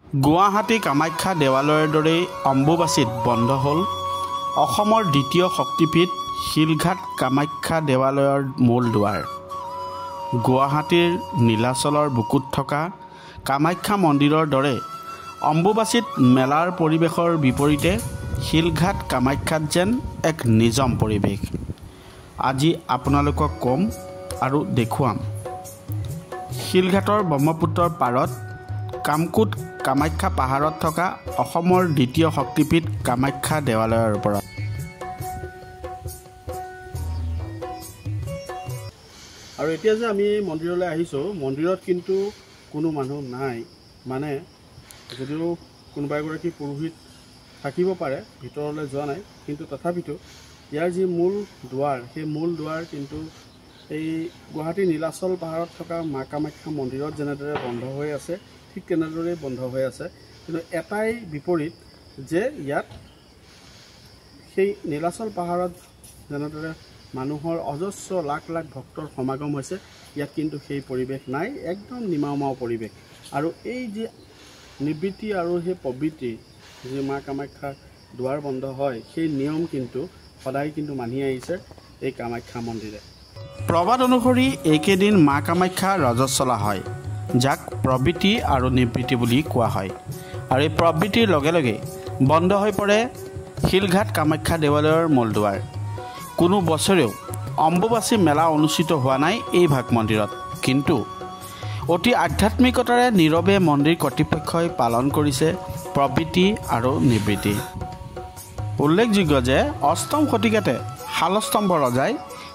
গুৱাহাটী কামাখ্যা দেৱালয়ৰ দৰে অম্বুবাচীত বন্ধ হ'ল অসমৰ দ্বিতীয় শক্তিপীঠ শিলঘাট কামাখ্যা দেৱালয়ৰ মূল দুৱাৰ। গুৱাহাটীৰ নীলাচলৰ বুকুত থকা কামাখ্যা মন্দিৰৰ দৰে অম্বুবাচীত মেলাৰ পৰিৱেশৰ বিপৰীতে শিলঘাট কামাখ্যাত যেন এক নিজম পৰিৱেশ। আজি আপোনালোকক ক'ম আৰু দেখুৱাম শিলঘাটৰ ব্ৰহ্মপুত্ৰৰ পাৰত কামকুট কামাখ্যা পাহাৰত থকা অসমৰ দ্বিতীয় শক্তিপীঠ কামাখ্যা দেৱালয়ৰ ওপৰত। আৰু এতিয়া যে আমি মন্দিৰলৈ আহিছোঁ, মন্দিৰত কিন্তু কোনো মানুহ নাই। মানে যদিও কোনোবা এগৰাকী পুৰোহিত থাকিব পাৰে, ভিতৰলৈ যোৱা নাই, কিন্তু তথাপিতো ইয়াৰ যি মূল দুৱাৰ, সেই মূল দুৱাৰ কিন্তু এই গুৱাহাটী নীলাচল পাহাৰত থকা মা কামাখ্যা মন্দিৰত যেনেদৰে বন্ধ হৈ আছে, ঠিক তেনেদৰেই বন্ধ হৈ আছে। কিন্তু এটাই বিপৰীত যে ইয়াত সেই নীলাচল পাহাৰত যেনেদৰে মানুহৰ অজস্ৰ লাখ লাখ ভক্তৰ সমাগম হৈছে, ইয়াত কিন্তু সেই পৰিৱেশ নাই, একদম নিমাওমাও পৰিৱেশ। আৰু এই যে নিবৃত্তি আৰু সেই প্ৰবৃত্তি যে মা কামাখ্যাৰ দুৱাৰ বন্ধ হয়, সেই নিয়ম কিন্তু সদায় কিন্তু মানি আহিছে এই কামাখ্যা মন্দিৰে। প্ৰবাদ অনুসৰি এইকেইদিন মা কামাখ্যা ৰজস্বলা হয়, যাক প্ৰবৃত্তি আৰু নিবৃত্তি বুলি কোৱা হয়। আৰু এই প্ৰবৃত্তিৰ লগে লগে বন্ধ হৈ পৰে শিলঘাট কামাখ্যা দেৱালয়ৰ মূল দুৱাৰ। কোনো বছৰেও অম্বুবাচী মেলা অনুষ্ঠিত হোৱা নাই এই ভাগ মন্দিৰত, কিন্তু অতি আধ্যাত্মিকতাৰে নীৰৱে মন্দিৰ কৰ্তৃপক্ষই পালন কৰিছে প্ৰবৃত্তি আৰু নিবৃত্তি। উল্লেখযোগ্য যে অষ্টম শতিকাতে শালস্তম্ভ ৰজাই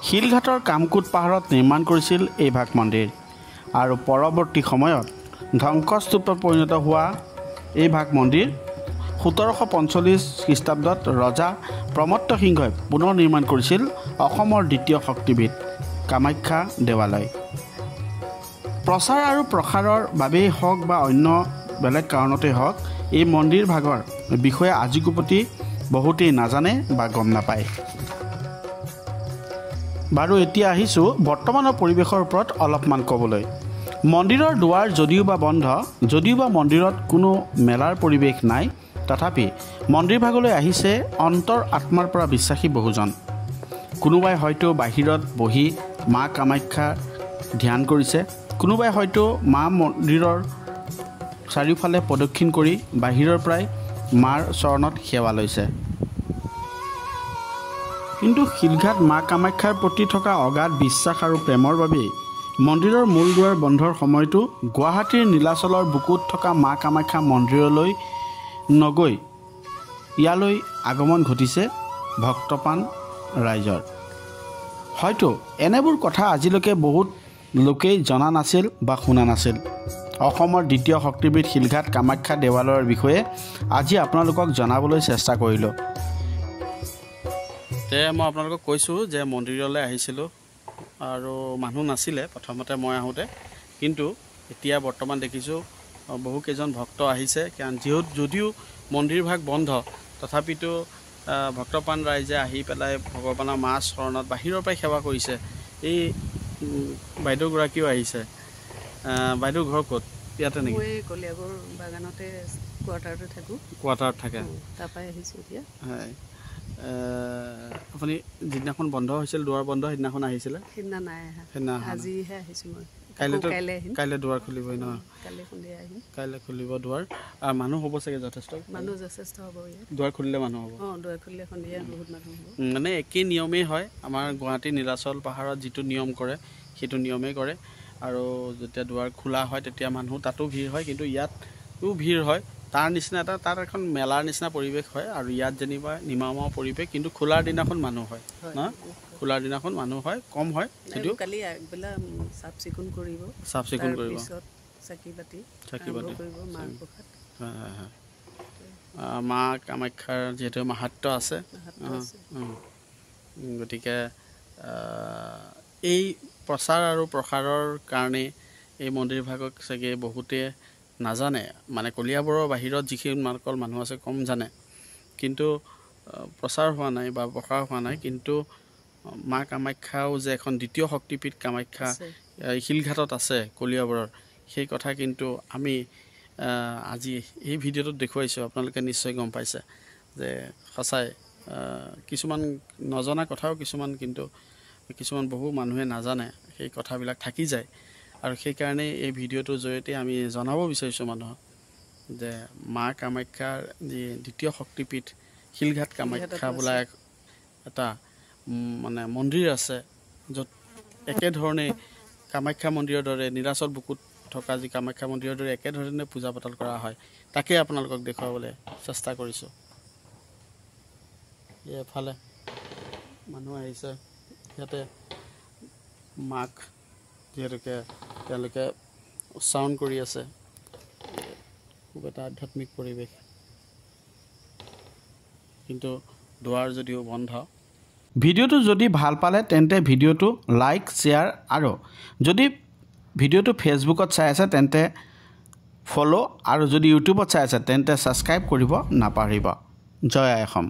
শিলঘাটৰ কামকুট পাহাৰত নিৰ্মাণ কৰিছিল এই ভাগ মন্দিৰ। আৰু পৰৱৰ্তী সময়ত ধ্বংসস্তূপত পৰিণত হোৱা এই ভাগ মন্দিৰ 1745 খ্ৰীষ্টাব্দত ৰজা প্ৰমত্ত সিংহই পুনৰ নিৰ্মাণ কৰিছিল অসমৰ দ্বিতীয় শক্তিপীঠ কামাখ্যা দেৱালয়। প্ৰচাৰ আৰু প্ৰসাৰৰ বাবেই হওক বা অন্য বেলেগ কাৰণতেই হওক, এই মন্দিৰ ভাগৰ বিষয়ে আজিকোপতি বহুতেই নাজানে বা গম নাপায়। বাৰু এতিয়া আহিছোঁ বৰ্তমানৰ পৰিৱেশৰ ওপৰত অলপমান ক'বলৈ। মন্দিৰৰ দুৱাৰ যদিও বা বন্ধ, যদিও বা মন্দিৰত কোনো মেলাৰ পৰিৱেশ নাই, তথাপি মন্দিৰ ভাগলৈ আহিছে অন্তৰ আত্মাৰ পৰা বিশ্বাসী বহুজন। কোনোবাই হয়তো বাহিৰত বহি মা কামাখ্যা ধ্যান কৰিছে, কোনোবাই হয়তো মা মন্দিৰৰ চাৰিওফালে প্ৰদক্ষিণ কৰি বাহিৰৰ পৰাই মাৰ চৰণত সেৱা লৈছে। কিন্তু শিলঘাট মা কামাখ্যাৰ প্ৰতি থকা অগাধ বিশ্বাস আৰু প্ৰেমৰ বাবেই মন্দিৰৰ মূল দুৱাৰ বন্ধৰ সময়তো গুৱাহাটীৰ নীলাচলৰ বুকুত থকা মা কামাখ্যা মন্দিৰলৈ নগৈ ইয়ালৈ আগমন ঘটিছে ভক্তপ্ৰাণ ৰাইজৰ। হয়তো এনেবোৰ কথা আজিলৈকে বহুত লোকেই জনা নাছিল বা শুনা নাছিল। অসমৰ দ্বিতীয় শক্তিপীঠ শিলঘাট কামাখ্যা দেৱালয়ৰ বিষয়ে আজি আপোনালোকক জনাবলৈ চেষ্টা কৰিলোঁ। মই আপোনালোকক কৈছোঁ যে মন্দিৰলৈ আহিছিলোঁ আৰু মানুহ নাছিলে প্ৰথমতে মই আহোঁতে, কিন্তু এতিয়া বৰ্তমান দেখিছোঁ বহুকেইজন ভক্ত আহিছে। কাৰণ যদিও মন্দিৰ ভাগ বন্ধ, তথাপিতো ভক্তপ্ৰাণ ৰাইজে আহি পেলাই ভগৱানৰ মা চৰণত বাহিৰৰ পৰাই সেৱা কৰিছে। এই বাইদেউগৰাকীও আহিছে। বাইদেউ ঘৰ ক'ত? ইয়াতে নেকি? মই কলিয়াবৰ বাগানতে কোৱাৰ্টাৰতে থাকোঁ। কোৱাৰ্টাৰত থাকে? তাৰপৰাই আহিছোঁ এতিয়া। হয়, আপুনি যিদিনাখন বন্ধ হৈছিল, দুৱাৰ বন্ধ, সেইদিনাখন আহিছিলে? সেইদিনা নাই আহা, সেইদিনা আজিহে আহিছোঁ মই। কাইলৈ দুৱাৰ খুলিবই ন? কাইলৈ সন্ধিয়া আহিম। কাইলৈ খুলিব দুৱাৰ। আৰু মানুহ হ'ব চাগে যথেষ্ট? মানুহ যথেষ্ট হ'ব ইয়াত। দুৱাৰ খুলিলে মানুহ হ'ব? অঁ, দুৱাৰ খুলিলে সন্ধিয়া বহুত মানুহ হ'ব। মানে একেই নিয়মেই হয়, আমাৰ গুৱাহাটী নীলাচল পাহাৰত যিটো নিয়ম কৰে সেইটো নিয়মেই কৰে। আৰু যেতিয়া দুৱাৰ খোলা হয় তেতিয়া মানুহ তাতো ভিৰ হয়, কিন্তু ইয়াতো ভিৰ হয়। তাৰ নিচিনা তাত এখন মেলাৰ নিচিনা পৰিৱেশ হয়। আৰু ইয়াত যেনিবা নিমাওমাও পৰিৱেশ, কিন্তু খোলাৰ দিনাখন মানুহ হয় ন? খোলাৰ দিনাখন মানুহ হয়, কম হয় যদিও। কালি আগবেলা চাফ চিকুণ কৰিব, পিছত চাকি বাতি কৰিব, মাৰ প্ৰসাদ। মা কামাখ্যাৰ যিহেতু মাহাত্ম্য আছে, গতিকে এই প্ৰচাৰ আৰু প্ৰসাৰৰ কাৰণে এই মন্দিৰ ভাগক চাগে বহুতে নাজানে। মানে কলিয়াবৰৰ বাহিৰত যিখিনি অকল মানুহ আছে কম জানে, কিন্তু প্ৰচাৰ হোৱা নাই বা প্ৰসাৰ হোৱা নাই। কিন্তু মা কামাখ্যাও যে এখন দ্বিতীয় শক্তিপীঠ কামাখ্যা শিলঘাটত আছে কলিয়াবৰৰ, সেই কথা কিন্তু আমি আজি এই ভিডিঅ'টোত দেখুৱাইছোঁ আপোনালোকে নিশ্চয় গম পাইছে যে সঁচাই কিছুমান নজনা কথাও কিছুমান বহু মানুহে নাজানে সেই কথাবিলাক থাকি যায় আৰু সেইকাৰণে এই ভিডিঅ'টোৰ জৰিয়তে আমি জনাব বিচাৰিছোঁ মানুহক যে মা কামাখ্যাৰ যি দ্বিতীয় শক্তিপীঠ শিলঘাট কামাখ্যা বোলা এটা মানে মন্দিৰ আছে য'ত একেধৰণে কামাখ্যা মন্দিৰৰ দৰে নীলাচল বুকুত থকা যি কামাখ্যা মন্দিৰৰ দৰে একেধৰণে পূজা পাতল কৰা হয় তাকে আপোনালোকক দেখুৱাবলৈ চেষ্টা কৰিছোঁ এফালে মানুহ আহিছে ইয়াতে মাক যিহেতুকে তেওঁলোকে উচ্চাৰণ কৰি আছে খুব এটা আধ্যাত্মিক পৰিৱেশ কিন্তু দুৱাৰ যদিও বন্ধ ভিডিঅ'টো যদি ভাল পালে তেন্তে ভিডিঅ'টো লাইক শ্বেয়াৰ আৰু যদি ভিডিঅ'টো ফেচবুকত চাই আছে তেন্তে ফ'ল' আৰু যদি ইউটিউবত চাই আছে তেন্তে ছাবস্ক্ৰাইব কৰিব নাপাহৰিব জয় আই অসম